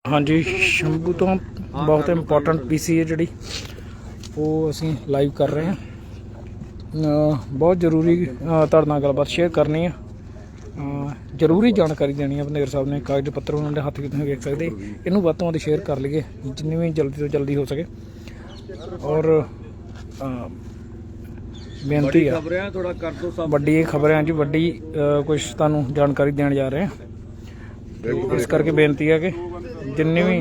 हाँ जी, शंभू तो बहुत इंपॉर्टेंट पीसी है जी वो असी लाइव कर रहे हैं। बहुत जरूरी तुहाडे नाल गलबात शेयर करनी है। जरूरी जानकारी देनी है। बनेर साहब ने कागज पत्र उन्होंने हाथ में वेख सकते, इनू वध तो वध शेयर कर लीए जिन्नी भी जल्दी तो जल्दी हो सके। और बेनती है वड्डी खबरें जी वड्डी कुछ तुहानू जानकारी देने जा रहे हैं। इस करके बेनती है कि जिन्नी भी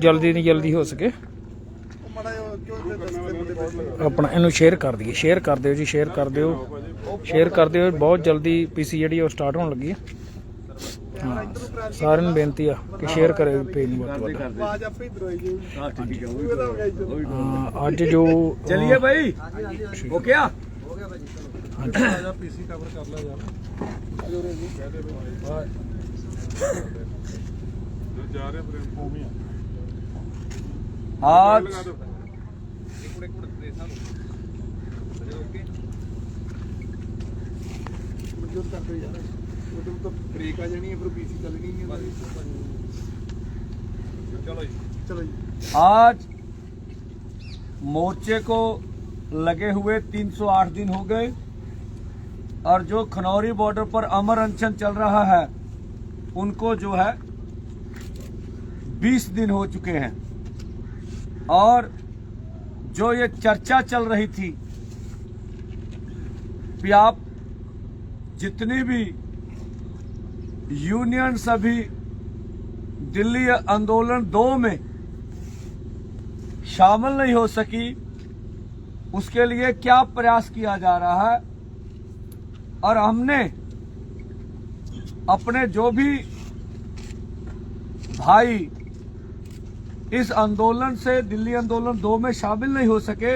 जल्दी नहीं जल्दी हो सके अपना इनू शेयर कर दिए। शेयर कर दिओ जी, शेयर कर दिओ, शेयर कर दिओ। बहुत जल्दी पीसी जी वो स्टार्ट होने लगी है। हाँ, सारे नूं बेनती है कि शेयर करे पेज नूं वध तो वध। अज जो चलिए भाई हो गया पीसी कवर कर ला यार आज आज मोर्चे को लगे हुए 308 दिन हो गए और जो खनौरी बॉर्डर पर अमर अनशन चल रहा है उनको जो है 20 दिन हो चुके हैं। और जो ये चर्चा चल रही थी कि आप जितनी भी यूनियन सभी दिल्ली आंदोलन 2 में शामिल नहीं हो सकी, उसके लिए क्या प्रयास किया जा रहा है। और हमने अपने जो भी भाई इस आंदोलन से दिल्ली आंदोलन 2 में शामिल नहीं हो सके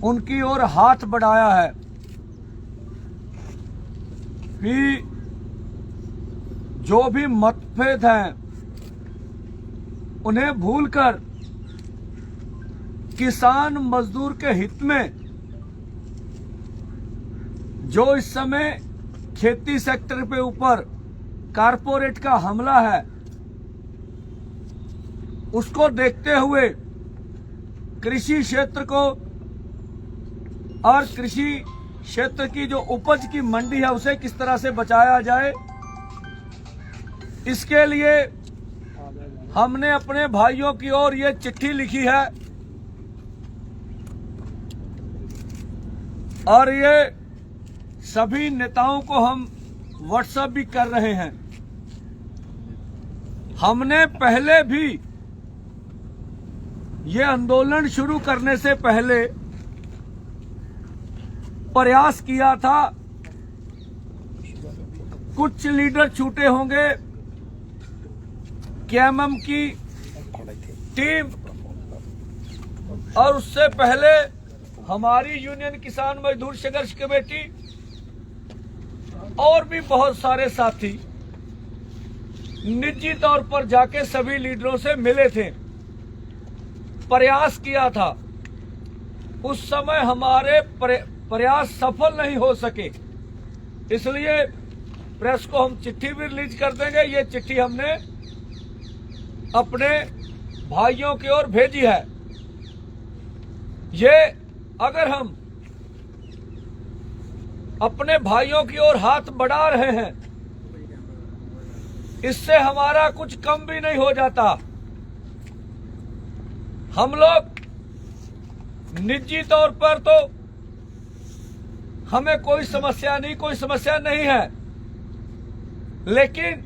उनकी ओर हाथ बढ़ाया है कि जो भी मतभेद हैं उन्हें भूलकर किसान मजदूर के हित में जो इस समय खेती सेक्टर पे ऊपर कारपोरेट का हमला है उसको देखते हुए कृषि क्षेत्र को और कृषि क्षेत्र की जो उपज की मंडी है उसे किस तरह से बचाया जाए, इसके लिए हमने अपने भाइयों की ओर ये चिट्ठी लिखी है। और ये सभी नेताओं को हम व्हाट्सएप भी कर रहे हैं। हमने पहले भी ये आंदोलन शुरू करने से पहले प्रयास किया था। कुछ लीडर छूटे होंगे, केएमएम की टीम और उससे पहले हमारी यूनियन किसान मजदूर संघर्ष कमेटी और भी बहुत सारे साथी निजी तौर पर जाके सभी लीडरों से मिले थे, प्रयास किया था। उस समय हमारे प्रयास सफल नहीं हो सके, इसलिए प्रेस को हम चिट्ठी भी रिलीज कर देंगे। ये चिट्ठी हमने अपने भाइयों की ओर भेजी है। ये अगर हम अपने भाइयों की ओर हाथ बढ़ा रहे हैं इससे हमारा कुछ कम भी नहीं हो जाता। हम लोग निजी तौर पर तो हमें कोई समस्या नहीं है, लेकिन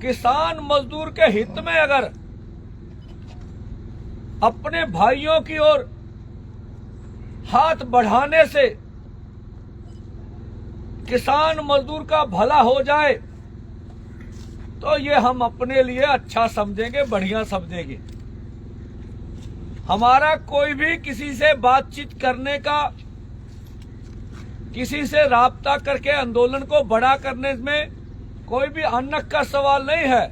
किसान मजदूर के हित में अगर अपने भाइयों की ओर हाथ बढ़ाने से किसान मजदूर का भला हो जाए तो ये हम अपने लिए अच्छा समझेंगे, बढ़िया समझेंगे। हमारा कोई भी किसी से बातचीत करने का, किसी से राब्ता करके आंदोलन को बड़ा करने में कोई भी अनक का सवाल नहीं है।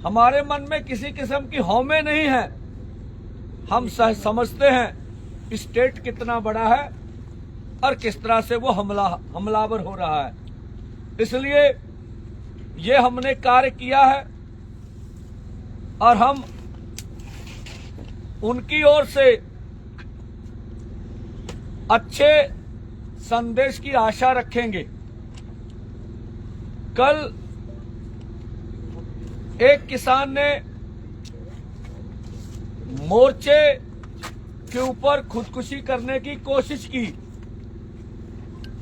हमारे मन में किसी किस्म की हौमे नहीं है। हम समझते हैं स्टेट कितना बड़ा है और किस तरह से वो हमलावर हो रहा है। इसलिए ये हमने कार्य किया है और हम उनकी ओर से अच्छे संदेश की आशा रखेंगे। कल एक किसान ने मोर्चे के ऊपर खुदकुशी करने की कोशिश की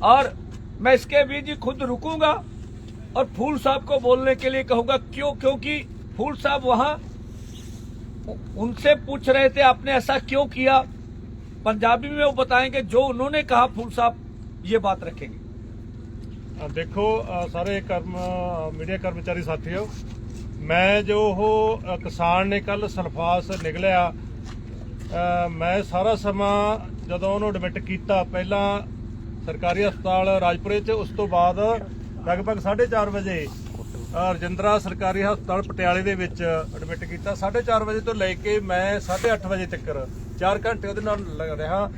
और मैं इसके बीच ही खुद रुकूंगा और फूल साहब को बोलने के लिए कहूंगा। क्योंकि फूल साहब वहां उनसे पूछ रहे थे आपने ऐसा क्यों किया, पंजाबी में वो बताएंगे, जो उन्होंने कहा फूल साहब ये बात रखेंगे। देखो सारे मीडिया कर्मचारी साथियों, मैं जो हो किसान ने कल सल्फास निकलिया, मैं सारा समा ਜਦੋਂ ਉਹਨੂੰ ਐਡਮਿਟ ਕੀਤਾ ਪਹਿਲਾਂ ਸਰਕਾਰੀ ਹਸਪਤਾਲ ਰਾਜਪੁਰੇ 'ਚ, ਉਸ ਤੋਂ ਬਾਅਦ ਲਗਭਗ 4:30 ਵਜੇ ਰਜਿੰਦਰਾ ਸਰਕਾਰੀ ਹਸਪਤਾਲ ਪਟਿਆਲੇ ਦੇ ਵਿੱਚ ਐਡਮਿਟ ਕੀਤਾ। 4:30 ਵਜੇ ਤੋਂ ਲੈ ਕੇ ਮੈਂ 8:30 ਵਜੇ ਤੱਕ 4 ਘੰਟੇ ਉਹਦੇ ਨਾਲ ਰਿਹਾ।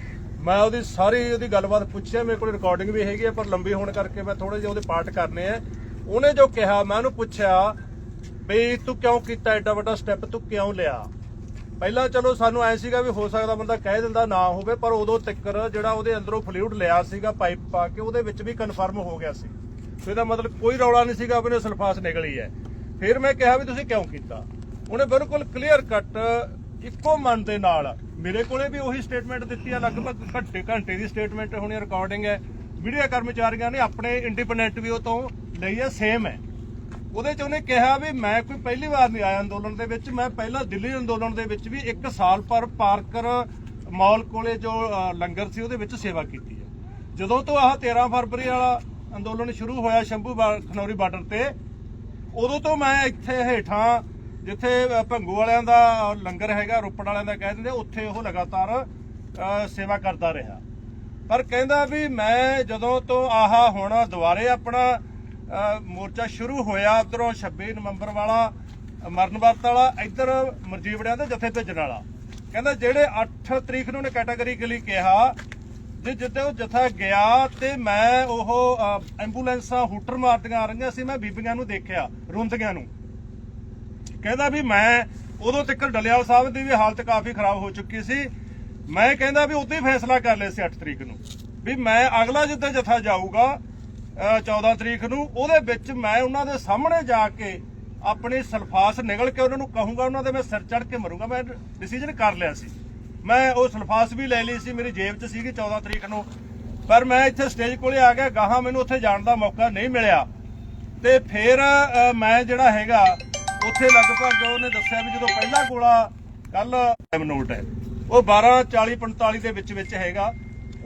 ਮੈਂ ਉਹਦੀ ਸਾਰੀ ਗੱਲਬਾਤ ਪੁੱਛਿਆ, ਮੇਰੇ ਕੋਲ ਰਿਕਾਰਡਿੰਗ ਵੀ ਹੈਗੀ ਹੈ, ਪਰ ਲੰਬੀ ਹੋਣ ਕਰਕੇ ਮੈਂ ਥੋੜੇ ਜਿਹੇ ਉਹਦੇ ਪਾਰਟ ਕਰਨੇ ਆ। ਉਹਨੇ ਜੋ ਕਿਹਾ, ਮੈਂ ਉਹਨੂੰ ਪੁੱਛਿਆ ਵੀ ਤੂੰ ਕਿਉਂ ਕੀਤਾ ਐਡਾ ਵੱਡਾ ਸਟੈਪ, ਤੂੰ ਕਿਉਂ ਲਿਆ। ਪਹਿਲਾਂ ਚਲੋ ਸਾਨੂੰ ਐ ਸੀਗਾ ਵੀ ਹੋ ਸਕਦਾ ਬੰਦਾ ਕਹਿ ਦਿੰਦਾ ਨਾ ਹੋਵੇ, ਪਰ ਉਦੋਂ ਤੱਕ ਜਿਹੜਾ ਉਹਦੇ ਅੰਦਰੋਂ ਫਲੂਇਡ ਲਿਆ ਸੀਗਾ ਪਾਈਪ ਪਾ ਕੇ, ਉਹਦੇ ਵਿੱਚ ਵੀ ਕਨਫਰਮ ਹੋ ਗਿਆ ਸੀ। ਇਹਦਾ ਮਤਲਬ ਕੋਈ ਰੌਲਾ ਨਹੀਂ ਸੀਗਾ ਵੀ ਸਲਫਾਸ ਨਿਕਲੀ ਹੈ। ਫਿਰ ਮੈਂ ਕਿਹਾ ਵੀ ਤੁਸੀਂ ਕਿਉਂ ਕੀਤਾ। ਉਹਨੇ ਬਿਲਕੁਲ ਕਲੀਅਰ ਕੱਟ ਇੱਕੋ ਮਨ ਦੇ ਨਾਲ, ਮੇਰੇ ਕੋਲੇ ਵੀ ਉਹੀ ਸਟੇਟਮੈਂਟ ਦਿੱਤੀ ਹੈ, ਲਗਭਗ ਘੰਟੇ ਦੀ ਸਟੇਟਮੈਂਟ ਹੋਣੀ, ਰਿਕਾਰਡਿੰਗ ਹੈ। ਮੀਡੀਆ ਕਰਮਚਾਰੀਆਂ ਨੇ ਆਪਣੇ ਇੰਡੀਪੈਂਡੈਂਟ ਵੀ ਉਹ ਤੋਂ ਲਈ ਹੈ, ਸੇਮ ਹੈ। ਉਹਦੇ 'ਚ ਉਹਨੇ ਕਿਹਾ ਵੀ ਮੈਂ ਕੋਈ ਪਹਿਲੀ ਵਾਰ ਨਹੀਂ ਆਇਆ ਅੰਦੋਲਨ ਦੇ ਵਿੱਚ, ਮੈਂ ਪਹਿਲਾਂ ਦਿੱਲੀ ਅੰਦੋਲਨ ਦੇ ਵਿੱਚ ਵੀ 1 ਸਾਲ ਪਰ ਪਾਰਕਰ ਮਾਲ ਕੋਲੇ ਜੋ ਲੰਗਰ ਸੀ ਉਹਦੇ ਵਿੱਚ ਸੇਵਾ ਕੀਤੀ ਹੈ। ਜਦੋਂ ਤੋਂ ਆਹ 13 ਫਰਵਰੀ ਵਾਲਾ ਅੰਦੋਲਨ ਸ਼ੁਰੂ ਹੋਇਆ ਸ਼ੰਭੂ ਖਨੌਰੀ ਬਾਰਡਰ ਤੇ, ਉਦੋਂ ਤੋਂ ਮੈਂ ਇੱਥੇ ਹੇਠਾਂ ਜਿੱਥੇ ਭੰਗੂ ਵਾਲਿਆਂ ਦਾ ਲੰਗਰ ਹੈਗਾ, ਰੋਪੜ ਵਾਲਿਆਂ ਦਾ ਕਹਿ ਦਿੰਦੇ, ਉੱਥੇ ਉਹ ਲਗਾਤਾਰ ਸੇਵਾ ਕਰਦਾ ਰਿਹਾ। ਪਰ ਕਹਿੰਦਾ ਵੀ ਮੈਂ ਜਦੋਂ ਤੋਂ ਆਹ ਹੁਣ ਦੁਬਾਰੇ ਆਪਣਾ ਮੋਰਚਾ ਸ਼ੁਰੂ ਹੋਇਆ, ਉਧਰੋਂ 26 ਨਵੰਬਰ ਵਾਲਾ ਮਰਨ ਵਰਤ ਵਾਲਾ, ਇੱਧਰ ਮਰਜੀਵੜਿਆਂ ਦੇ ਜਥੇ ਭੇਜਣ ਵਾਲਾ, ਕਹਿੰਦਾ ਜਿਹੜੇ 8 ਤਰੀਕ ਨੂੰ ਉਹਨੇ ਕੈਟਾਗਰੀਕਲੀ ਕਿਹਾ ਜੇ ਜਿੱਦੇ ਉਹ ਜਥਾ ਗਿਆ ਤੇ ਮੈਂ ਉਹ ਐਂਬੂਲੈਂਸਾਂ ਹੂਟਰ ਮਾਰਦੀਆਂ ਆ ਰਹੀਆਂ ਸੀ, ਮੈਂ ਬੀਬੀਆਂ ਨੂੰ ਦੇਖਿਆ ਰੋਂਦੀਆਂ ਨੂੰ। ਕਹਿੰਦਾ ਵੀ ਮੈਂ ਉਦੋਂ ਤੱਕ ਡਲਿਆਲ ਸਾਹਿਬ ਦੀ ਵੀ ਹਾਲਤ ਕਾਫੀ ਖਰਾਬ ਹੋ ਚੁੱਕੀ ਸੀ। ਮੈਂ ਕਹਿੰਦਾ ਵੀ ਉਦੋਂ ਹੀ ਫੈਸਲਾ ਕਰ ਲਿਆ ਸੀ 8 ਤਰੀਕ ਨੂੰ ਵੀ ਮੈਂ ਅਗਲਾ ਜਿੱਦਾਂ ਜਥਾ ਜਾਊਗਾ 14 ਤਰੀਕ ਨੂੰ, ਉਹਦੇ ਵਿੱਚ ਮੈਂ ਉਹਨਾਂ ਦੇ ਸਾਹਮਣੇ ਜਾ ਕੇ ਆਪਣੀ ਸਲਫਾਸ ਨਿਗਲ ਕੇ ਉਹਨਾਂ ਨੂੰ ਕਹੂੰਗਾ, ਉਹਨਾਂ ਦੇ ਮੈਂ ਸਿਰ ਚੜ ਕੇ ਮਰੂੰਗਾ। ਮੈਂ ਡਿਸੀਜਨ ਕਰ ਲਿਆ ਸੀ। ਮੈਂ ਉਹ ਸਲਫਾਸ ਵੀ ਲੈ ਲਈ ਸੀ, ਮੇਰੀ ਜੇਬ 'ਚ ਸੀਗੀ 14 ਤਰੀਕ ਨੂੰ। ਪਰ ਮੈਂ ਇੱਥੇ ਸਟੇਜ ਕੋਲੇ ਆ ਗਿਆ, ਗਾਹਾਂ ਮੈਨੂੰ ਉੱਥੇ ਜਾਣ ਦਾ ਮੌਕਾ ਨਹੀਂ ਮਿਲਿਆ। ਤੇ ਫਿਰ ਮੈਂ ਜਿਹੜਾ ਹੈਗਾ ਉੱਥੇ ਲਗਭਗ ਉਹਨੇ ਦੱਸਿਆ ਵੀ ਜਦੋਂ ਪਹਿਲਾ ਗੋਲਾ ਕੱਲ ਟਾਈਮ ਨੋਟ ਹੈ ਉਹ 12:40-45 ਦੇ ਵਿੱਚ ਹੈਗਾ,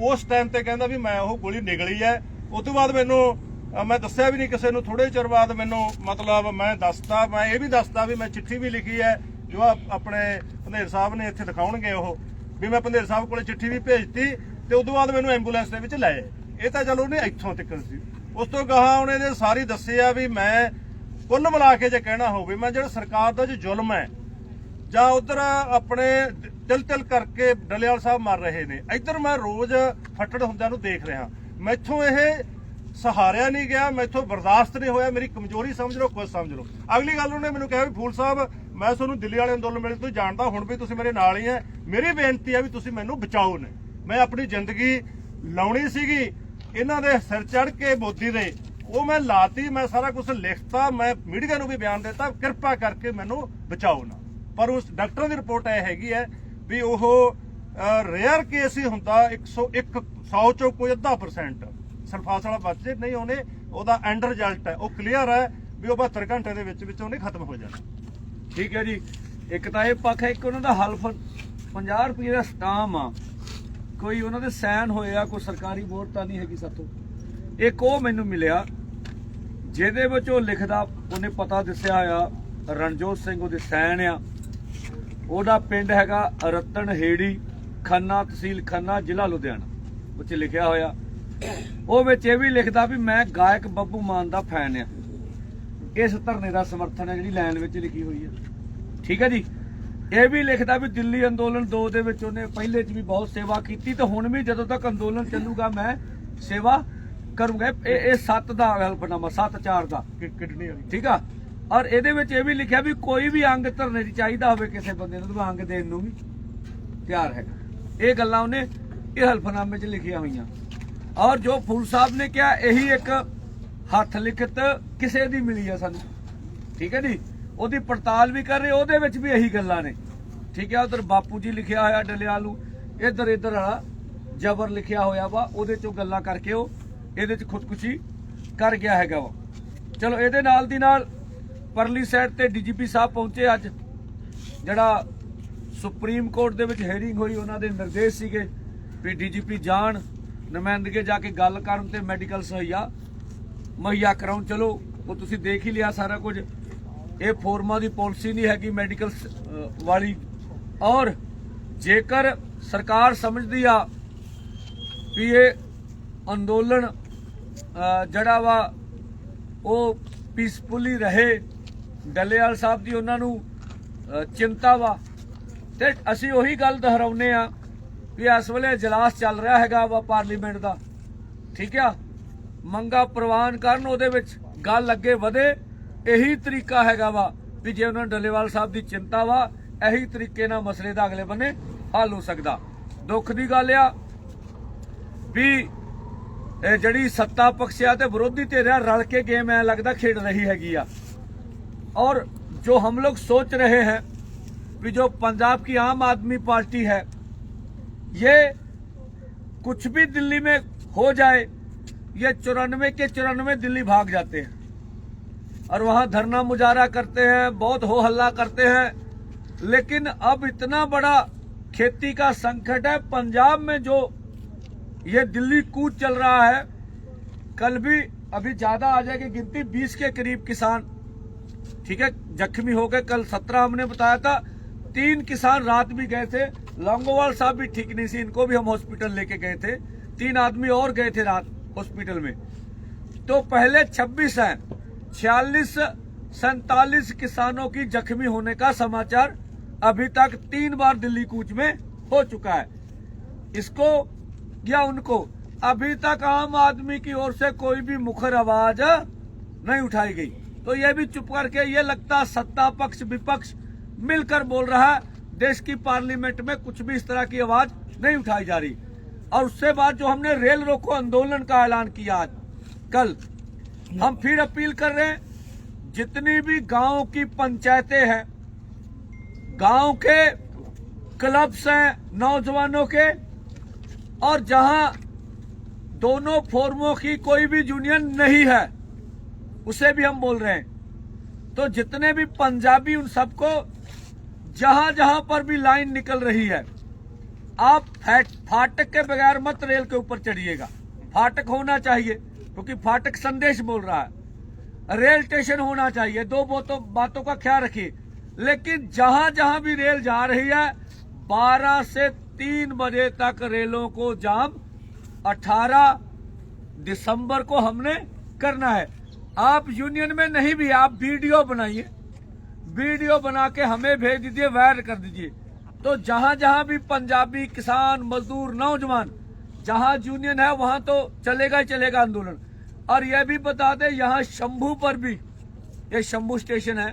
ਉਸ ਟਾਈਮ ਤੇ ਕਹਿੰਦਾ ਵੀ ਮੈਂ ਉਹ ਗੋਲੀ ਨਿਗਲੀ ਹੈ। ਉਸ ਤੋਂ ਬਾਅਦ ਮੈਨੂੰ ਮੈਂ ਦੱਸਿਆ ਵੀ ਨਹੀਂ ਕਿਸੇ ਨੂੰ, ਥੋੜੇ ਚਿਰ ਬਾਅਦ ਮੈਨੂੰ ਮਤਲਬ ਮੈਂ ਦੱਸਤਾ, ਮੈਂ ਇਹ ਵੀ ਦੱਸਤਾ ਵੀ ਮੈਂ ਚਿੱਠੀ ਵੀ ਲਿਖੀ ਹੈ ਜੋ ਆਪਣੇ ਪੰਧੇਰ ਸਾਹਿਬ ਨੇ ਇੱਥੇ ਦਿਖਾਉਣਗੇ, ਉਹ ਵੀ ਮੈਂ ਪੰਧੇਰ ਸਾਹਿਬ ਕੋਲੇ ਚਿੱਠੀ ਵੀ ਭੇਜਤੀ ਤੇ ਉਸ ਤੋਂ ਬਾਅਦ ਮੈਨੂੰ ਐਂਬੂਲੈਂਸ ਦੇ ਵਿੱਚ ਲਏ। ਇਹ ਤਾਂ ਚਲੋ ਉਹਨੇ ਇੱਥੋਂ ਤੱਕ ਸੀ। ਉਸ ਤੋਂ ਗਾਹਾਂ ਉਹਨੇ ਦੇ ਸਾਰੀ ਦੱਸਿਆ ਵੀ ਮੈਂ ਕੁੱਲ ਮਿਲਾ ਕੇ ਜੇ ਕਹਿਣਾ ਹੋਵੇ, ਮੈਂ ਜਿਹੜਾ ਸਰਕਾਰ ਦਾ ਜੋ ਜ਼ੁਲਮ ਹੈ ਜਾਂ ਉਧਰ ਆਪਣੇ ਤਿਲ ਕਰਕੇ ਡਲਿਆਲ ਸਾਹਿਬ ਮਰ ਰਹੇ ਨੇ, ਇੱਧਰ ਮੈਂ ਰੋਜ਼ ਫੱਟੜ ਹੁੰਦਿਆਂ ਨੂੰ ਦੇਖ ਰਿਹਾ। ਮੈਥੋਂ ਇਹ ਸਹਾਰਿਆ ਨਹੀਂ ਗਿਆ, ਮੈਥੋਂ ਬਰਦਾਸ਼ਤ ਨਹੀਂ ਹੋਇਆ। ਮੇਰੀ ਕਮਜ਼ੋਰੀ ਸਮਝ ਲਓ, ਕੁਝ ਸਮਝ ਲਓ। ਅਗਲੀ ਗੱਲ ਉਹਨੇ ਮੈਨੂੰ ਕਿਹਾ ਵੀ ਫੂਲ ਸਾਹਿਬ ਮੈਂ ਤੁਹਾਨੂੰ ਦਿੱਲੀ ਵਾਲੇ ਅੰਦੋਲਨ ਵੇਲੇ ਤੋਂ ਜਾਣਦਾ, ਹੁਣ ਵੀ ਤੁਸੀਂ ਮੇਰੇ ਨਾਲ ਹੀ ਹੈ, ਮੇਰੀ ਬੇਨਤੀ ਹੈ ਵੀ ਤੁਸੀਂ ਮੈਨੂੰ ਬਚਾਓ ਨੇ। ਮੈਂ ਆਪਣੀ ਜ਼ਿੰਦਗੀ ਲਾਉਣੀ ਸੀਗੀ ਇਹਨਾਂ ਦੇ ਸਿਰ ਚੜ ਕੇ ਮੋਦੀ ਦੇ, ਉਹ ਮੈਂ ਲਾਤੀ, ਮੈਂ ਸਾਰਾ ਕੁਝ ਲਿਖਤਾ, ਮੈਂ ਮੀਡੀਆ ਨੂੰ ਵੀ ਬਿਆਨ ਦਿੱਤਾ, ਕਿਰਪਾ ਕਰਕੇ ਮੈਨੂੰ ਬਚਾਓ ਨਾ। ਪਰ ਉਸ ਡਾਕਟਰ ਦੀ ਰਿਪੋਰਟ ਇਹ ਹੈਗੀ ਹੈ ਵੀ ਉਹ ਰੇਅਰ ਕੇਸ ਹੀ ਹੁੰਦਾ, 100 ਚੋਂ ਕੋਈ 0.5% ਸਲਫਾਸ ਵਾਲਾ ਬਚ ਜੇ, ਨਹੀਂ ਉਹਨੇ ਉਹਦਾ ਐਂਡ ਰਿਜ਼ਲਟ ਹੈ ਉਹ ਕਲੀਅਰ ਹੈ ਵੀ ਉਹ 72 ਘੰਟੇ ਦੇ ਵਿੱਚ ਉਹਨੇ ਖਤਮ ਹੋ ਜਾਣਾ। ਠੀਕ ਹੈ ਜੀ, ਇੱਕ ਤਾਂ ਇਹ ਪੱਖ ਹੈ, ਇੱਕ ਉਹਨਾਂ ਦਾ ਹਲਫ 50 ਰੁਪਏ ਦਾ ਸਟਾਮ ਆ, ਕੋਈ ਉਹਨਾਂ ਦੇ ਸਾਈਨ ਹੋਏ ਆ, ਕੋਈ ਸਰਕਾਰੀ ਬੋਰਡ ਤਾਂ ਨਹੀਂ ਹੈਗੀ ਸਾਥੋਂ। ਇੱਕ ਉਹ ਮੈਨੂੰ ਮਿਲਿਆ ਜਿਹਦੇ ਵਿੱਚ ਉਹ ਲਿਖਦਾ, ਉਹਨੇ ਪਤਾ ਦੱਸਿਆ ਆ ਰਣਜੋਤ ਸਿੰਘ ਉਹਦੇ ਸਾਈਨ ਆ, ਉਹਦਾ ਪਿੰਡ ਹੈਗਾ ਰਤਨ ਹੇੜੀ, ਖੰਨਾ ਤਹਿਸੀਲ ਖੰਨਾ, ਜ਼ਿਲ੍ਹਾ ਲੁਧਿਆਣਾ, ਉੱਥੇ ਲਿਖਿਆ ਹੋਇਆ। ਉਹ ਵਿੱਚ ਇਹ ਵੀ ਲਿਖਦਾ ਵੀ ਮੈਂ ਗਾਇਕ ਬੱਬੂ ਮਾਨ ਦਾ ਫੈਨ ਆ, ਇਸ ਧਰਨੇ ਦਾ ਸਮਰਥਨ ਹੈ, ਜਿਹੜੀ ਲਾਈਨ ਵਿੱਚ ਲਿਖੀ ਹੋਈ ਹੈ। ਠੀਕ ਹੈ ਜੀ। ਇਹ ਵੀ ਲਿਖਦਾ ਵੀ ਦਿੱਲੀ ਅੰਦੋਲਨ 2 ਦੇ ਵਿੱਚ ਉਹਨੇ ਪਹਿਲੇ 'ਚ ਵੀ ਬਹੁਤ ਸੇਵਾ ਕੀਤੀ ਤੇ ਹੁਣ ਵੀ ਜਦੋਂ ਤੱਕ ਅੰਦੋਲਨ ਚੱਲੂਗਾ ਮੈਂ ਸੇਵਾ ਕਰੂੰਗਾ। ਇਹ 7 ਦਾ ਹਲਫਨਾਮਾ 7/4 ਦਾ ਕਿਡਨੀ ਵਾਲੀ ਠੀਕ ਆ। ਔਰ ਇਹਦੇ ਵਿੱਚ ਇਹ ਵੀ ਲਿਖਿਆ ਵੀ ਕੋਈ ਵੀ ਅੰਗ ਧਰਨੇ 'ਚ ਚਾਹੀਦਾ ਹੋਵੇ ਕਿਸੇ ਬੰਦੇ ਨੂੰ ਤਾਂ ਅੰਗ ਦੇਣ ਨੂੰ ਵੀ ਤਿਆਰ ਹੈਗਾ। ਇਹ ਗੱਲਾਂ ਉਹਨੇ ਇਹ ਹਲਫਨਾਮੇ 'ਚ ਲਿਖੀਆਂ ਹੋਈਆਂ। ਔਰ ਜੋ ਫੂਲ ਸਾਹਿਬ ਨੇ ਕਿਹਾ ਇਹੀ ਇੱਕ ਹੱਥ ਲਿਖਤ ਕਿਸੇ ਦੀ ਮਿਲੀ ਆ ਸਾਨੂੰ, ਠੀਕ ਹੈ ਜੀ। ਉਹਦੀ ਪੜਤਾਲ ਵੀ ਕਰ ਰਹੇ, ਉਹਦੇ ਵਿੱਚ ਵੀ ਇਹੀ ਗੱਲਾਂ ਨੇ, ਠੀਕ ਹੈ। ਉਧਰ ਬਾਪੂ ਜੀ ਲਿਖਿਆ ਹੋਇਆ ਡਲਿਆਲ ਨੂੰ, ਇੱਧਰ ਵਾਲਾ ਜਬਰ ਲਿਖਿਆ ਹੋਇਆ ਵਾ, ਉਹਦੇ ਚੋਂ ਗੱਲਾਂ ਕਰਕੇ ਉਹ ਇਹਦੇ 'ਚ ਖੁਦਕੁਸ਼ੀ ਕਰ ਗਿਆ ਹੈਗਾ ਵਾ। ਚਲੋ ਇਹਦੇ ਨਾਲ ਦੀ ਨਾਲ ਪਰਲੀ ਸਾਈਡ ਤੇ ਡੀਜੀਪੀ ਸਾਹਿਬ ਪਹੁੰਚੇ ਅੱਜ, ਜਿਹੜਾ ਸੁਪਰੀਮ ਕੋਰਟ ਦੇ ਵਿੱਚ ਹੀਅਰਿੰਗ ਹੋਈ, ਉਹਨਾਂ ਦੇ ਨਿਰਦੇਸ਼ ਸੀਗੇ ਵੀ ਡੀਜੀਪੀ ਜਾਣ, ਨੁਮਾਇੰਦਗੇ ਜਾ ਕੇ ਗੱਲ ਕਰਨ ਤੇ ਮੈਡੀਕਲ ਮੁਹੱਈਆ ਕਰਾਉਣ। ਚਲੋ ਉਹ ਤੁਸੀਂ ਦੇਖ ਹੀ ਲਿਆ ਸਾਰਾ ਕੁਝ। ਇਹ ਫੋਰਮਾਂ ਦੀ ਪਾਲਿਸੀ ਨਹੀਂ ਹੈਗੀ ਮੈਡੀਕਲ ਵਾਲੀ। ਔਰ ਜੇਕਰ ਸਰਕਾਰ ਸਮਝਦੀ ਆ ਵੀ ਇਹ ਅੰਦੋਲਨ ਜਿਹੜਾ ਵਾ ਉਹ ਪੀਸਫੁਲੀ ਰਹੇ, ਡੱਲੇਵਾਲ ਸਾਹਿਬ ਦੀ ਉਹਨਾਂ ਨੂੰ ਚਿੰਤਾ ਵਾ, ਤੇ ਅਸੀਂ ਉਹੀ ਗੱਲ ਦੁਹਰਾਉਂਦੇ ਆ ਵੀ ਇਸ ਵੇਲੇ ਇਜਲਾਸ ਚੱਲ ਰਿਹਾ ਹੈਗਾ ਵਾ ਪਾਰਲੀਮੈਂਟ ਦਾ, ਠੀਕ ਆ। ਮੰਗਾ ਪ੍ਰਵਾਨ ਕਰਨ, ਉਹਦੇ ਵਿੱਚ ਗੱਲ ਅੱਗੇ ਵਧੇ। ਇਹੀ ਤਰੀਕਾ ਹੈਗਾ ਵਾ ਵੀ ਜੇ ਉਹਨਾਂ ਡੱਲੇਵਾਲ ਸਾਹਿਬ ਦੀ ਚਿੰਤਾ ਵਾ, ਇਹੀ ਤਰੀਕੇ ਨਾਲ ਮਸਲੇ ਦਾ ਅਗਲੇ ਬੰਨੇ ਹੱਲ ਹੋ ਸਕਦਾ। ਦੁੱਖ ਦੀ ਗੱਲ ਆ ਵੀ ਇਹ ਜਿਹੜੀ ਸੱਤਾ ਪਕਸ਼ਿਆ ਤੇ ਵਿਰੋਧੀ ਧਿਰਾਂ ਰਲ ਕੇ ਗੇਮ ਐ लगता खेल रही हैगी आ। और जो हम लोग सोच रहे हैं कि जो पंजाब की आम आदमी पार्टी है, ये कुछ भी दिल्ली में हो जाए, ये 94 के 94 दिल्ली भाग जाते हैं और वहां धरना मुजाहरा करते हैं, बहुत हो हल्ला करते हैं। लेकिन अब इतना बड़ा खेती का संकट है पंजाब में, जो ये दिल्ली कूच चल रहा है। कल भी अभी ज्यादा आ जाएगी गिनती, 20 के करीब किसान, ठीक है, जख्मी हो गए। कल 17 हमने बताया था। 3 किसान रात भी गए थे, लौंगोवाल साहब भी ठीक नहीं थी, इनको भी हम हॉस्पिटल लेके गए थे। 3 आदमी और गए थे रात हॉस्पिटल में। तो पहले 26 है, 46-47 किसानों की जख्मी होने का समाचार अभी तक 3 बार दिल्ली कूच में हो चुका है। इसको या उनको अभी तक आम आदमी की ओर से कोई भी मुखर आवाज नहीं उठाई गई। तो ये भी चुप करके, ये लगता सत्ता पक्ष विपक्ष मिलकर बोल रहा है, देश की पार्लियामेंट में कुछ भी इस तरह की आवाज नहीं उठाई जा रही। और उससे बाद जो हमने रेल रोको आंदोलन का ऐलान किया आज कल, हम फिर अपील कर रहे हैं, जितनी भी गांव की पंचायतें हैं, गांव के क्लब्स हैं नौजवानों के, और जहां दोनों फोरमों की कोई भी यूनियन नहीं है, उसे भी हम बोल रहे हैं। तो जितने भी पंजाबी, उन सबको जहां जहां पर भी लाइन निकल रही है, आप फाटक के बगैर मत रेल के ऊपर चढ़िएगा। फाटक होना चाहिए, क्योंकि फाटक संदेश बोल रहा है। रेल स्टेशन होना चाहिए, 2 बातों का ख्याल रखिए। लेकिन जहां जहां भी रेल जा रही है, 12 से 3 बजे तक रेलों को जाम 18 दिसंबर को हमने करना है। आप यूनियन में नहीं भी, आप वीडियो बनाइए, वीडियो बना के हमें भेज दीजिए, वायरल कर दीजिए। तो जहां जहां भी पंजाबी किसान, मजदूर, नौजवान, जहां यूनियन है वहां तो चलेगा ही चलेगा आंदोलन। और यह भी बता दें, यहाँ शंभू पर भी, ये शंभू स्टेशन है,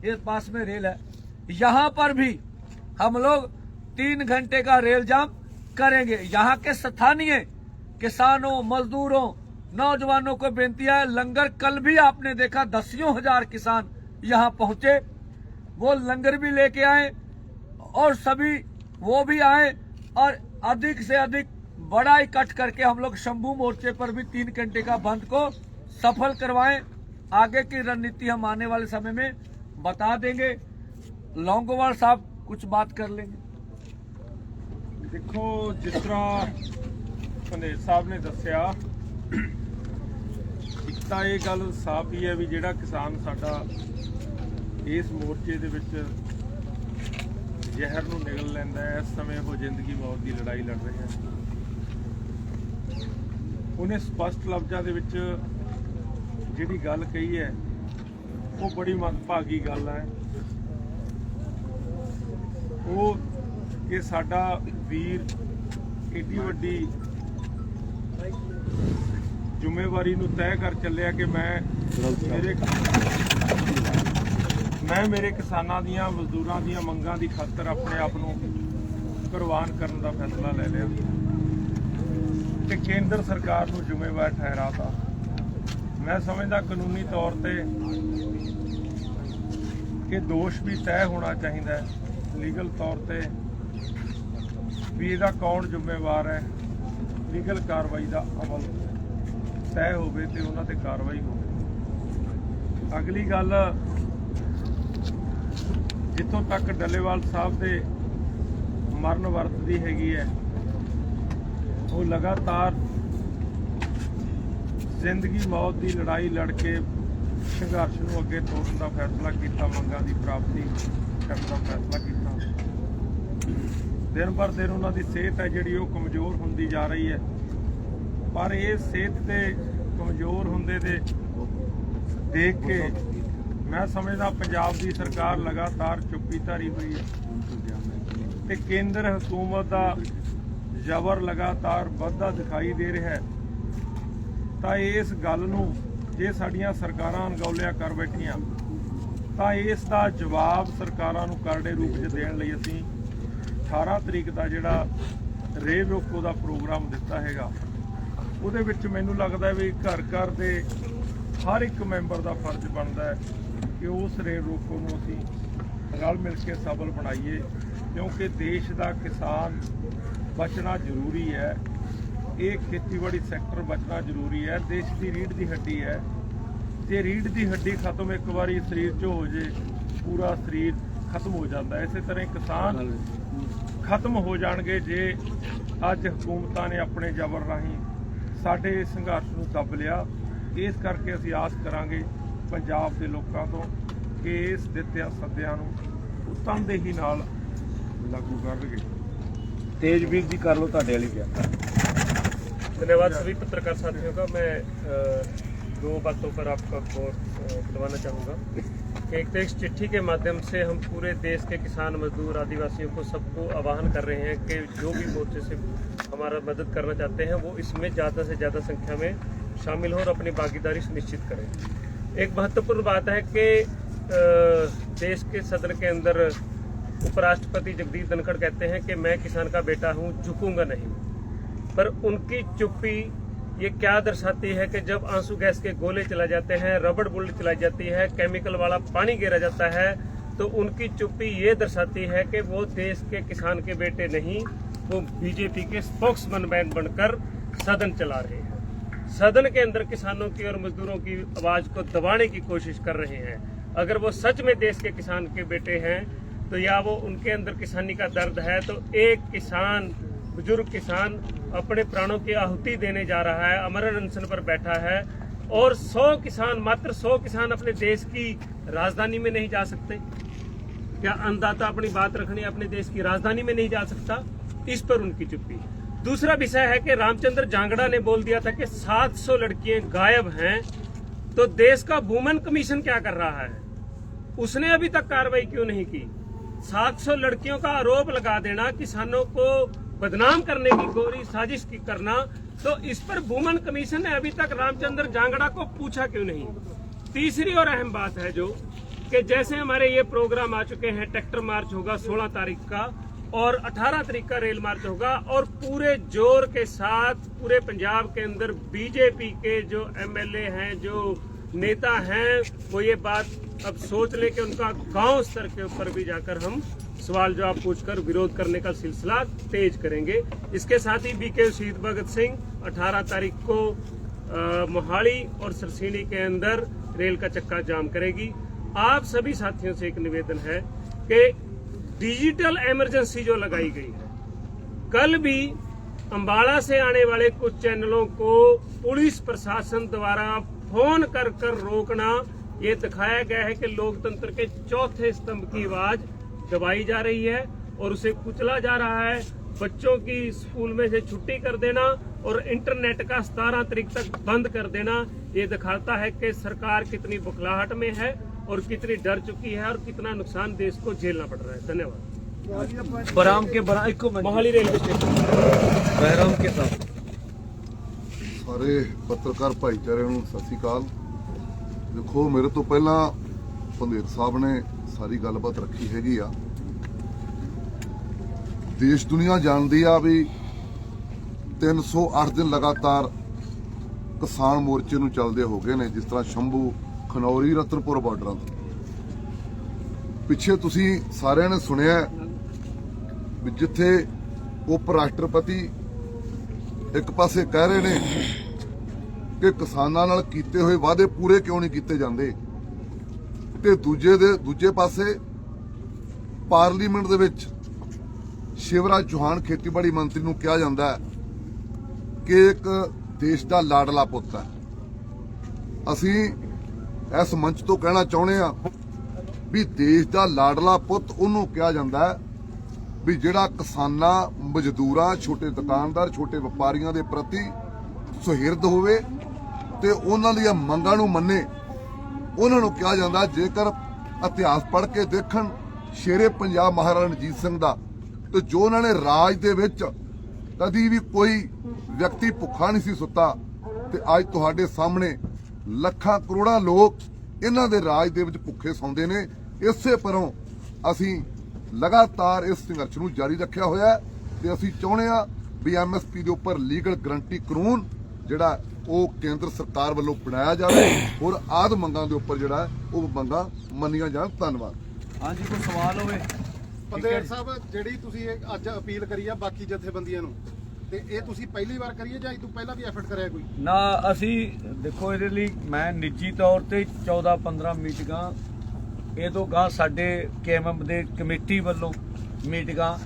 ये पास में रेल है, यहाँ पर भी हम लोग 3 घंटे का रेल जाम करेंगे। यहाँ के स्थानीय किसानों, मजदूरों, नौजवानों को बेनती है, लंगर कल भी आपने देखा, 10 हजार किसान यहाँ पहुंचे, वो लंगर भी लेके आए और सभी वो भी आए, और अधिक से अधिक बड़ा इकट्ठ करके हम लोग शंभू मोर्चे पर भी 3 घंटे का बंद को सफल करवाएं। आगे की रणनीति हम आने वाले समय में बता देंगे। लौंगोवाल साहब कुछ बात कर लेंगे। देखो, जिस तरह पंदेर साहब ने दस्या, एक तो ये गल साफ ही है भी जिहड़ा किसान साडा इस मोर्चे दे विच जहर नूं निगल लैंदा है, इस समय वो जिंदगी मौत की लड़ाई लड़ रहे हैं। उन्हें स्पष्ट लफ्ज़ां दे विच जिहड़ी गल कही है, वो बड़ी मंदभागी गल है। वो कि साडा वीर एडी वड्डी ਜ਼ਿੰਮੇਵਾਰੀ ਨੂੰ ਤੈਅ ਕਰ ਚੱਲਿਆ ਕਿ ਮੈਂ ਮੇਰੇ ਕਿਸਾਨਾਂ ਦੀਆਂ ਮਜ਼ਦੂਰਾਂ ਦੀਆਂ ਮੰਗਾਂ ਦੀ ਖਾਤਰ ਆਪਣੇ ਆਪ ਨੂੰ ਕੁਰਬਾਨ ਕਰਨ ਦਾ ਫੈਸਲਾ ਲੈ ਲਿਆ ਤੇ ਕੇਂਦਰ ਸਰਕਾਰ ਨੂੰ ਜ਼ਿੰਮੇਵਾਰ ਠਹਿਰਾਤਾ। ਮੈਂ ਸਮਝਦਾ ਕਾਨੂੰਨੀ ਤੌਰ ਤੇ ਕਿ ਦੋਸ਼ ਵੀ ਤੈਅ ਹੋਣਾ ਚਾਹੀਦਾ ਹੈ, ਲੀਗਲ ਤੌਰ ਤੇ ਵੀ ਇਹਦਾ ਕੌਣ ਜ਼ਿੰਮੇਵਾਰ ਹੈ, ਲੀਗਲ ਕਾਰਵਾਈ ਦਾ ਅਮਲ ਤੈਅ ਹੋਵੇ ਤੇ ਉਹਨਾਂ ਤੇ ਕਾਰਵਾਈ ਹੋਵੇ। ਅਗਲੀ ਗੱਲ, ਜਿੱਥੋਂ ਤੱਕ ਡੱਲੇਵਾਲ ਸਾਹਿਬ ਦੇ ਮਰਨ ਵਰਤ ਦੀ ਹੈਗੀ ਹੈ, ਉਹ ਲਗਾਤਾਰ ਜ਼ਿੰਦਗੀ ਮੌਤ ਦੀ ਲੜਾਈ ਲੜ ਕੇ ਸੰਘਰਸ਼ ਨੂੰ ਅੱਗੇ ਤੋਰਨ ਦਾ ਫੈਸਲਾ ਕੀਤਾ, ਮੰਗਾਂ ਦੀ ਪ੍ਰਾਪਤੀ ਕਰਨ ਦਾ ਫੈਸਲਾ ਕੀਤਾ। ਦਿਨ ਪਰ ਦਿਨ ਉਹਨਾਂ ਦੀ ਸਿਹਤ ਹੈ ਜਿਹੜੀ ਉਹ ਕਮਜ਼ੋਰ ਹੁੰਦੀ ਜਾ ਰਹੀ ਹੈ, ਪਰ ਇਹ ਸਿਹਤ ਦੇ ਕਮਜ਼ੋਰ ਹੁੰਦੇ ਦੇ ਦੇਖ ਕੇ ਮੈਂ ਸਮਝਦਾ ਪੰਜਾਬ ਦੀ ਸਰਕਾਰ ਲਗਾਤਾਰ ਚੁੱਪੀ ਧਾਰੀ ਹੋਈ ਹੈ ਤੇ ਕੇਂਦਰ ਹਕੂਮਤ ਦਾ ਜ਼ਬਰ ਲਗਾਤਾਰ ਵੱਧਦਾ ਦਿਖਾਈ ਦੇ ਰਿਹਾ ਹੈ। ਤਾਂ ਇਸ ਗੱਲ ਨੂੰ ਜੇ ਸਾਡੀਆਂ ਸਰਕਾਰਾਂ ਅਣਗੌਲਿਆ ਕਰ ਬੈਠੀਆਂ ਤਾਂ ਇਸ ਦਾ ਜਵਾਬ ਸਰਕਾਰਾਂ ਨੂੰ ਕਰੜੇ ਰੂਪ 'ਚ ਦੇਣ ਲਈ ਅਸੀਂ 18 ਤਰੀਕ ਦਾ ਜਿਹੜਾ ਰੇਲ ਰੋਕੋ ਦਾ ਪ੍ਰੋਗਰਾਮ ਦਿੱਤਾ ਹੈਗਾ, ਉਹਦੇ ਵਿੱਚ ਮੈਨੂੰ ਲੱਗਦਾ ਵੀ ਘਰ ਘਰ ਦੇ ਹਰ ਇੱਕ ਮੈਂਬਰ ਦਾ ਫਰਜ਼ ਬਣਦਾ ਹੈ ਕਿ ਉਸ ਰੇਲ ਰੋਕੋ ਨੂੰ ਅਸੀਂ ਰਲ ਮਿਲ ਕੇ ਸਫਲ ਬਣਾਈਏ, ਕਿਉਂਕਿ ਦੇਸ਼ ਦਾ ਕਿਸਾਨ ਬਚਣਾ ਜ਼ਰੂਰੀ ਹੈ। ਇਹ ਖੇਤੀਬਾੜੀ ਸੈਕਟਰ ਬਚਣਾ ਜ਼ਰੂਰੀ ਹੈ, ਦੇਸ਼ ਦੀ ਰੀੜ੍ਹ ਦੀ ਹੱਡੀ ਹੈ। ਜੇ ਰੀੜ੍ਹ ਦੀ ਹੱਡੀ ਖਤਮ ਇੱਕ ਵਾਰੀ ਸਰੀਰ 'ਚੋਂ ਹੋ ਜੇ, ਪੂਰਾ ਸਰੀਰ ਖਤਮ ਹੋ ਜਾਂਦਾ। ਇਸੇ ਤਰ੍ਹਾਂ ਕਿਸਾਨ ਖਤਮ ਹੋ ਜਾਣਗੇ ਜੇ ਅੱਜ ਹਕੂਮਤਾਂ ਨੇ ਆਪਣੇ ਜ਼ਬਰ ਰਾਹੀਂ ਸਾਡੇ ਸੰਘਰਸ਼ ਨੂੰ ਦੱਬ ਲਿਆ। ਇਸ ਕਰਕੇ ਅਸੀਂ ਆਸ ਕਰਾਂਗੇ ਪੰਜਾਬ ਦੇ ਲੋਕਾਂ ਤੋਂ ਕਿ ਇਸ ਦਿੱਤਿਆਂ ਸੱਦਿਆਂ ਨੂੰ ਉਹ ਤਨਦੇਹੀ ਨਾਲ ਲਾਗੂ ਕਰਨਗੇ। तेजवीर जी कर लो ताड़े वाली क्या। धन्यवाद सभी पत्रकार साथियों का। मैं दो बातों पर आपका गौर दिलवाना चाहूँगा कि एक तो इस चिट्ठी के माध्यम से हम पूरे देश के किसान, मजदूर, आदिवासियों को सबको आह्वान कर रहे हैं कि जो भी मोर्चे से हमारा मदद करना चाहते हैं वो इसमें ज़्यादा से ज़्यादा संख्या में शामिल हो और अपनी भागीदारी सुनिश्चित करें। एक महत्वपूर्ण बात है कि देश के सदन के अंदर उपराष्ट्रपति जगदीप धनखड़ कहते हैं कि मैं किसान का बेटा हूं, झुकूंगा नहीं। पर उनकी चुप्पी ये क्या दर्शाती है कि जब आंसू गैस के गोले चला जाते हैं, रबड़ बुलेट चलाई जाती है, केमिकल वाला पानी गिरा जाता है, तो उनकी चुप्पी ये दर्शाती है कि वो देश के किसान के बेटे नहीं, वो बीजेपी के स्पोक्समैन बनकर सदन चला रहे हैं। सदन के अंदर किसानों की और मजदूरों की आवाज को दबाने की कोशिश कर रहे हैं। अगर वो सच में देश के किसान के बेटे हैं तो या वो उनके अंदर किसानी का दर्द है, तो एक किसान, बुजुर्ग किसान अपने प्राणों की आहुति देने जा रहा है, अमरण अनशन पर बैठा है, और 100 किसान, मात्र 100 किसान अपने देश की राजधानी में नहीं जा सकते? क्या अन्नदाता अपनी बात रखने अपने देश की राजधानी में नहीं जा सकता? इस पर उनकी चुप्पी। दूसरा विषय है कि रामचंद्र जांगड़ा ने बोल दिया था कि 700 लड़कियां गायब हैं, तो देश का वुमेन कमीशन क्या कर रहा है? उसने अभी तक कार्रवाई क्यों नहीं की? 700 लड़कियों का आरोप लगा देना, किसानों को बदनाम करने की गोरी साजिश की करना, तो इस पर वुमेन कमीशन ने अभी तक रामचंद्र जांगड़ा को पूछा क्यों नहीं? तीसरी और अहम बात है जो कि जैसे हमारे ये प्रोग्राम आ चुके हैं, ट्रैक्टर मार्च होगा 16 तारीख का और 18 तारीख का रेल मार्च होगा, और पूरे जोर के साथ पूरे पंजाब के अंदर बीजेपी के जो एमएलए हैं, जो नेता हैं, वो ये बात अब सोच ले कि उनका गांव स्तर के ऊपर भी जाकर हम सवाल जवाब पूछकर विरोध करने का सिलसिला तेज करेंगे। इसके साथ ही बीके शहीद भगत सिंह 18 तारीख को मोहाली और सरसीनी के अंदर रेल का चक्का जाम करेगी। आप सभी साथियों से एक निवेदन है कि डिजिटल इमरजेंसी जो लगाई गई है, कल भी अंबाला से आने वाले कुछ चैनलों को पुलिस प्रशासन द्वारा फोन कर रोकना, ये दिखाया गया है कि लोकतंत्र के चौथे स्तंभ की आवाज दबाई जा रही है और उसे कुचला जा रहा है। बच्चों की स्कूल में से छुट्टी कर देना और इंटरनेट का 17 तारीख तक बंद कर देना, ये दिखाता है कि सरकार कितनी बुखलाहट में है और कितनी डर चुकी है और कितना नुकसान देश को झेलना पड़ रहा है। धन्यवाद। बराम के मोहाली रेलवे स्टेशन बहराम के साथ ਸਾਰੇ ਪੱਤਰਕਾਰ ਭਾਈਚਾਰੇ ਨੂੰ ਸਤਿ ਸ਼੍ਰੀ ਅਕਾਲ। ਦੇਖੋ, ਮੇਰੇ ਤੋਂ ਪਹਿਲਾਂ ਪੰਧੇਰ ਸਾਹਿਬ ਨੇ ਸਾਰੀ ਗੱਲਬਾਤ ਰੱਖੀ ਹੈਗੀ ਆ। ਦੇਸ਼ ਦੁਨੀਆ ਜਾਣਦੀ ਆ ਵੀ 308 ਦਿਨ ਲਗਾਤਾਰ ਕਿਸਾਨ ਮੋਰਚੇ ਨੂੰ ਚੱਲਦੇ ਹੋ ਗਏ ਨੇ, ਜਿਸ ਤਰ੍ਹਾਂ ਸ਼ੰਭੂ, ਖਨੌਰੀ, ਰਤਨਪੁਰ ਬਾਰਡਰਾਂ ਤੇ। ਪਿੱਛੇ ਤੁਸੀਂ ਸਾਰਿਆਂ ਨੇ ਸੁਣਿਆ ਵੀ ਜਿੱਥੇ ਉਪ ਰਾਸ਼ਟਰਪਤੀ ਇੱਕ ਪਾਸੇ ਕਹਿ ਰਹੇ ਨੇ ਕਿ ਕਿਸਾਨਾਂ ਨਾਲ ਕੀਤੇ ਹੋਏ ਵਾਅਦੇ ਪੂਰੇ ਕਿਉਂ ਨਹੀਂ ਕੀਤੇ ਜਾਂਦੇ, ਤੇ ਦੂਜੇ ਪਾਸੇ ਪਾਰਲੀਮੈਂਟ ਦੇ ਵਿੱਚ ਸ਼ਿਵਰਾਜ ਚੌਹਾਨ ਖੇਤੀਬਾੜੀ ਮੰਤਰੀ ਨੂੰ ਕਿਹਾ ਜਾਂਦਾ ਹੈ ਕਿ ਇੱਕ ਦੇਸ਼ ਦਾ ਲਾਡਲਾ ਪੁੱਤ ਹੈ। ਅਸੀਂ ਇਸ ਮੰਚ ਤੋਂ ਕਹਿਣਾ ਚਾਹੁੰਦੇ ਆ ਵੀ ਦੇਸ਼ ਦਾ ਲਾਡਲਾ ਪੁੱਤ ਉਹਨੂੰ ਕਿਹਾ ਜਾਂਦਾ ਹੈ ਵੀ ਜਿਹੜਾ ਕਿਸਾਨਾਂ, ਮਜ਼ਦੂਰਾਂ, ਛੋਟੇ ਦੁਕਾਨਦਾਰ, ਛੋਟੇ ਵਪਾਰੀਆਂ ਦੇ ਪ੍ਰਤੀ ਸੁਹਿਰਦ ਹੋਵੇ ਤੇ ਉਹਨਾਂ ਦੀਆਂ ਮੰਗਾਂ ਨੂੰ ਮੰਨੇ। ਉਹਨਾਂ ਨੂੰ ਕਿਹਾ ਜਾਂਦਾ, ਜੇਕਰ ਇਤਿਹਾਸ ਪੜ੍ਹ ਕੇ ਦੇਖਣ ਸ਼ੇਰੇ ਪੰਜਾਬ ਮਹਾਰਾਜਾ ਰਣਜੀਤ ਸਿੰਘ ਦਾ, ਤੇ ਜੋ ਉਹਨਾਂ ਨੇ ਰਾਜ ਦੇ ਵਿੱਚ ਕਦੀ ਵੀ ਕੋਈ ਵਿਅਕਤੀ ਭੁੱਖਾ ਨਹੀਂ ਸੀ ਸੁੱਤਾ, ਤੇ ਅੱਜ ਤੁਹਾਡੇ ਸਾਹਮਣੇ ਲੱਖਾਂ ਕਰੋੜਾਂ ਲੋਕ ਇਹਨਾਂ ਦੇ ਰਾਜ ਦੇ ਵਿੱਚ ਭੁੱਖੇ ਸੌਂਦੇ ਨੇ। ਇਸੇ ਪਰੋਂ ਅਸੀਂ ਲਗਾਤਾਰ ਇਸ ਸੰਘਰਸ਼ ਨੂੰ ਜਾਰੀ ਰੱਖਿਆ ਹੋਇਆ ਹੈ, ਤੇ ਅਸੀਂ ਚਾਹੁੰਦੇ ਆ ਵੀ ਐਮਐਸਪੀ ਦੇ ਉੱਪਰ ਲੀਗਲ ਗਰੰਟੀ ਕਾਨੂੰਨ ਜਿਹੜਾ ਉਹ ਕੇਂਦਰ ਸਰਕਾਰ ਵੱਲੋਂ ਬਣਾਇਆ ਜਾਵੇ, ਔਰ ਆਦ ਮੰਗਾਂ ਦੇ ਉੱਪਰ ਜਿਹੜਾ ਉਹ ਮੰਗਾਂ ਮੰਨੀਆਂ ਜਾਣ। ਧੰਨਵਾਦ। ਹਾਂਜੀ, ਕੋਈ ਸਵਾਲ ਹੋਵੇ? ਪੰਧੇਰ ਸਾਹਿਬ, ਜਿਹੜੀ ਤੁਸੀਂ ਇਹ ਅੱਜ ਅਪੀਲ ਕਰੀ ਆ ਬਾਕੀ ਜਥੇਬੰਦੀਆਂ ਨੂੰ, ਤੇ ਇਹ ਤੁਸੀਂ ਪਹਿਲੀ ਵਾਰ ਕਰੀਏ ਜਾਂ ਇਹ ਤੋਂ ਪਹਿਲਾਂ ਵੀ ਐਫਰਟ ਕਰਿਆ ਕੋਈ? ਨਾ, ਅਸੀਂ ਦੇਖੋ ਇਹਦੇ ਲਈ ਮੈਂ ਨਿੱਜੀ ਤੌਰ ਤੇ 14-15 ਮੀਟਿੰਗਾਂ, ਇਹ ਤੋਂ ਗਾਂ ਸਾਡੇ ਕੇਐਮਐਮ ਦੇ ਕਮੇਟੀ ਵੱਲੋਂ ਮੀਟਿੰਗਾਂ,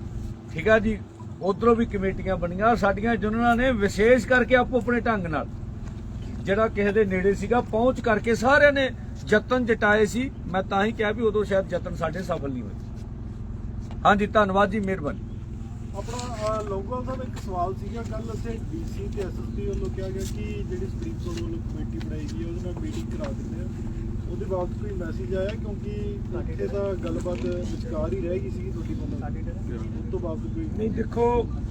ਠੀਕ ਆ ਜੀ, ਉਧਰੋਂ ਵੀ ਕਮੇਟੀਆਂ ਬਣੀਆਂ ਸਾਡੀਆਂ, ਜਿਨ੍ਹਾਂ ਨੇ ਵਿਸ਼ੇਸ਼ ਕਰਕੇ ਆਪੋ ਆਪਣੇ ਢੰਗ ਨਾਲ ਜਿਹੜਾ ਕਿਸੇ ਦੇ ਨੇੜੇ ਸੀਗਾ ਪਹੁੰਚ ਕਰਕੇ ਸਾਰਿਆਂ ਨੇ ਯਤਨ ਜਟਾਏ ਸੀ। ਮੈਂ ਤਾਂ ਹੀ ਕਿਹਾ ਵੀ ਉਦੋਂ ਸ਼ਾਇਦ ਯਤਨ ਸਾਡੇ ਸਫਲ ਨਹੀਂ ਹੋਏ। ਹਾਂਜੀ, ਧੰਨਵਾਦ ਜੀ, ਮਿਹਰਬਾਨੀ। ਆਪਣਾ ਲੋਗੋਵਾਲ ਸਾਹਿਬ, ਇੱਕ ਸਵਾਲ ਸੀਗਾ ਕੱਲ ਉੱਥੇ ਡੀਸੀ ਤੇ ਐਸਐਸਪੀ ਵੱਲੋਂ ਕਿਹਾ ਗਿਆ ਕਿ ਜਿਹੜੀ ਸੁਪਰੀਮ ਕੋਰਟ ਵੱਲੋਂ ਕਮੇਟੀ ਬਣਾਈ ਗਈ ਉਹਦੇ ਨਾਲ ਮੀਟਿੰਗ ਕਰਾ ਦਿੰਦੇ ਆ, ਉਹਦੇ ਬਾਅਦ ਕੋਈ ਮੈਸੇਜ ਆਇਆ? ਕਿਉਂਕਿ ਇੱਥੇ ਤਾਂ ਗੱਲਬਾਤ ਵਿਚਕਾਰ ਹੀ ਰਹਿ ਗਈ ਸੀ ਤੁਹਾਡੀ ਵੱਲੋਂ, ਉਸ ਤੋਂ ਬਾਅਦ ਕੋਈ ਨਹੀਂ। ਦੇਖੋ,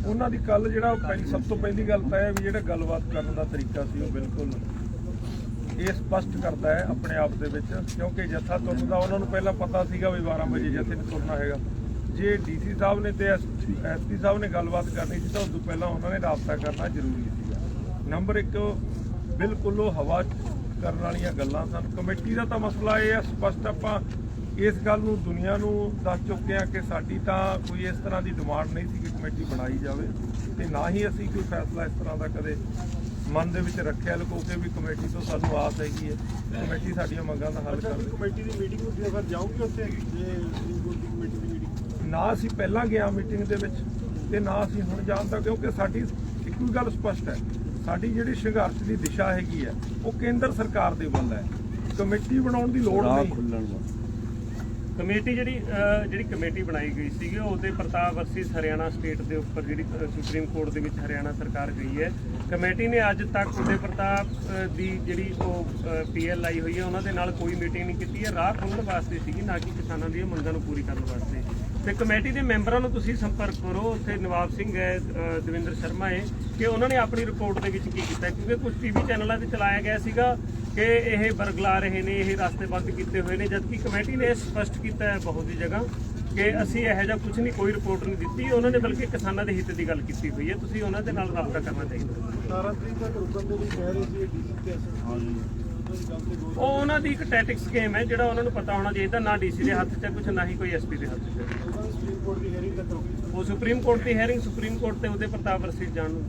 ਉਹਨਾਂ ਦੀ ਕੱਲ ਜਿਹੜਾ ਸਭ ਤੋਂ ਪਹਿਲੀ ਗੱਲ ਤਾਂ ਹੈ ਵੀ ਜਿਹੜਾ ਗੱਲਬਾਤ ਕਰਨ ਦਾ ਤਰੀਕਾ ਸੀ ਉਹ ਬਿਲਕੁਲ ਇਹ ਸਪਸ਼ਟ ਕਰਦਾ ਹੈ ਆਪਣੇ ਆਪ ਦੇ ਵਿੱਚ, ਕਿਉਂਕਿ ਜੱਥਾ ਤੁਰਨ ਦਾ ਉਹਨਾਂ ਨੂੰ ਪਹਿਲਾਂ ਪਤਾ ਸੀਗਾ ਵੀ 12 ਵਜੇ ਜੱਥੇ ਨੇ ਤੁਰਨਾ ਹੈਗਾ। ਜੇ ਡੀਸੀ ਸਾਹਿਬ ਨੇ ਤੇ ਐਸਪੀ ਸਾਹਿਬ ਨੇ ਗੱਲਬਾਤ ਕਰਨੀ ਸੀ ਤਾਂ ਉਸ ਤੋਂ ਪਹਿਲਾਂ ਉਹਨਾਂ ਨੇ ਰਾਬਤਾ ਕਰਨਾ ਜ਼ਰੂਰੀ ਸੀਗਾ। ਨੰਬਰ 1, ਬਿਲਕੁਲ ਉਹ ਹਵਾ ਕਰਨ ਵਾਲੀਆਂ ਗੱਲਾਂ ਸਨ। ਕਮੇਟੀ ਦਾ ਤਾਂ ਮਸਲਾ ਇਹ ਹੈ, ਸਪਸ਼ਟ ਆਪਾਂ ਇਸ ਗੱਲ ਨੂੰ ਦੁਨੀਆ ਨੂੰ ਦੱਸ ਚੁੱਕੇ ਹਾਂ ਕਿ ਸਾਡੀ ਤਾਂ ਕੋਈ ਇਸ ਤਰ੍ਹਾਂ ਦੀ ਡਿਮਾਂਡ ਨਹੀਂ ਸੀ ਕਿ ਕਮੇਟੀ ਬਣਾਈ ਜਾਵੇ, ਤੇ ਨਾ ਹੀ ਅਸੀਂ ਕੋਈ ਫੈਸਲਾ ਇਸ ਤਰ੍ਹਾਂ ਦਾ ਕਦੇ ਮਨ ਦੇ ਵਿੱਚ ਰੱਖਿਆ ਲੁਕੋ ਕੇ ਵੀ ਕਮੇਟੀ ਤੋਂ ਸਾਨੂੰ ਆਸ ਹੈਗੀ ਹੈ ਕਮੇਟੀ ਸਾਡੀਆਂ ਮੰਗਾਂ ਦਾ ਹੱਲ ਕਰਦੇ। ਕਮੇਟੀ ਦੀ ਮੀਟਿੰਗ ਹੁੰਦੀ ਹੈ, ਫਿਰ ਜਾਓਗੇ ਉੱਥੇ ਜੇ ਸੁਪਰੀਮ ਕੋਰਟ ਦੀ ਕਮੇਟੀ ਦੀ ਮੀਟਿੰਗ? ਨਾ ਅਸੀਂ ਪਹਿਲਾਂ ਗਿਆ ਮੀਟਿੰਗ ਦੇ ਵਿੱਚ ਤੇ ਨਾ ਅਸੀਂ ਹੁਣ ਜਾਣਦਾ, ਕਿਉਂਕਿ ਸਾਡੀ ਇੱਕੋ ਗੱਲ ਸਪਸ਼ਟ ਹੈ, ਸਾਡੀ ਜਿਹੜੀ ਸੰਘਰਸ਼ ਦੀ ਦਿਸ਼ਾ ਹੈਗੀ ਹੈ ਉਹ ਕੇਂਦਰ ਸਰਕਾਰ ਦੇ ਵੱਲ ਹੈ। ਕਮੇਟੀ ਬਣਾਉਣ ਦੀ ਲੋੜ ਨਹੀਂ। ਕਮੇਟੀ ਜਿਹੜੀ ਕਮੇਟੀ ਬਣਾਈ ਗਈ ਸੀਗੀ ਉਹਦੇ ਪ੍ਰਤਾਪ ਵਰਸਸ ਹਰਿਆਣਾ ਸਟੇਟ ਦੇ ਉੱਪਰ ਜਿਹੜੀ ਸੁਪਰੀਮ ਕੋਰਟ ਦੇ ਵਿੱਚ ਹਰਿਆਣਾ ਸਰਕਾਰ ਗਈ ਹੈ, ਕਮੇਟੀ ਨੇ ਅੱਜ ਤੱਕ ਉਹਦੇ ਪ੍ਰਤਾਪ ਦੀ ਜਿਹੜੀ ਉਹ ਪੀਐਲ ਆਈ ਹੋਈ ਹੈ ਉਹਨਾਂ ਦੇ ਨਾਲ ਕੋਈ ਮੀਟਿੰਗ ਨਹੀਂ ਕੀਤੀ ਹੈ। ਰਾਹ ਖੋਲ੍ਹਣ ਵਾਸਤੇ ਸੀਗੀ, ਨਾ ਕਿ ਕਿਸਾਨਾਂ ਦੀਆਂ ਮੰਗਾਂ ਨੂੰ ਪੂਰੀ ਕਰਨ ਵਾਸਤੇ। ਤੇ ਕਮੇਟੀ ਦੇ ਮੈਂਬਰਾਂ ਨੂੰ ਤੁਸੀਂ ਸੰਪਰਕ ਕਰੋ, ਉੱਥੇ ਨਵਾਬ ਸਿੰਘ ਹੈ, ਦਵਿੰਦਰ ਸ਼ਰਮਾ ਹੈ, ਕਿ ਉਹਨਾਂ ਨੇ ਆਪਣੀ ਰਿਪੋਰਟ ਦੇ ਵਿੱਚ ਕੀ ਕੀਤਾ, ਕਿਉਂਕਿ ਕੁਝ ਟੀਵੀ ਚੈਨਲਾਂ ਤੇ ਚਲਾਇਆ ਗਿਆ ਸੀਗਾ ਕਿ ਇਹ ਬਰਗਲਾ ਰਹੇ ਨੇ, ਇਹ ਰਸਤੇ ਬੰਦ ਕੀਤੇ ਹੋਏ ਨੇ, ਜਦਕਿ ਕਮੇਟੀ ਨੇ ਸਪਸ਼ਟ ਕੀਤਾ ਹੈ ਬਹੁਤ ਦੀ ਜਗ੍ਹਾ ਕਿ ਅਸੀਂ ਇਹੋ ਜਿਹਾ ਕੁਝ ਨਹੀਂ, ਕੋਈ ਰਿਪੋਰਟ ਨਹੀਂ ਦਿੱਤੀ। ਉਹਨਾਂ ਨੇ ਬਲਕਿ ਕਿਸਾਨਾਂ ਦੇ ਹਿੱਤ ਦੀ ਗੱਲ ਕੀਤੀ ਹੋਈ ਹੈ। ਤੁਸੀਂ ਉਹਨਾਂ ਦੇ ਨਾਲ ਰਾਬਤਾ ਕਰਨਾ ਚਾਹੀਦਾ। 17 ਤਰੀਕ ਤੱਕ ਰੁਕਣ ਦੇ ਲਈ ਕਹਿ ਰਹੇ ਸੀ ਡੀਸੀ ਤੇ ਐਸਐਸਪੀ। ਉਹ ਉਹਨਾਂ ਦੀ ਇੱਕ ਟੈਕਟਿਕਸ ਗੇਮ ਹੈ, ਜਿਹੜਾ ਉਹਨਾਂ ਨੂੰ ਪਤਾ ਹੋਣਾ ਚਾਹੀਦਾ। ਨਾ ਡੀਸੀ ਦੇ ਹੱਥ 'ਚ ਹੈ ਕੁਝ, ਨਾ ਹੀ ਕੋਈ ਐਸਪੀ ਦੇ ਹੱਥ 'ਚ ਹੈ। ਸੁਪਰੀਮ ਕੋਰਟ ਦੀ ਹੈਰਿੰਗ ਤੱਕ ਉਹ ਸੁਪਰੀਮ ਕੋਰਟ ਦੀ ਹੈਰਿੰਗ ਸੁਪਰੀਮ ਕੋਰਟ ਤੇ ਉਹਦੇ ਪ੍ਰਤਾਪ ਵਰਸਸ ਜਾਣ ਨੂੰ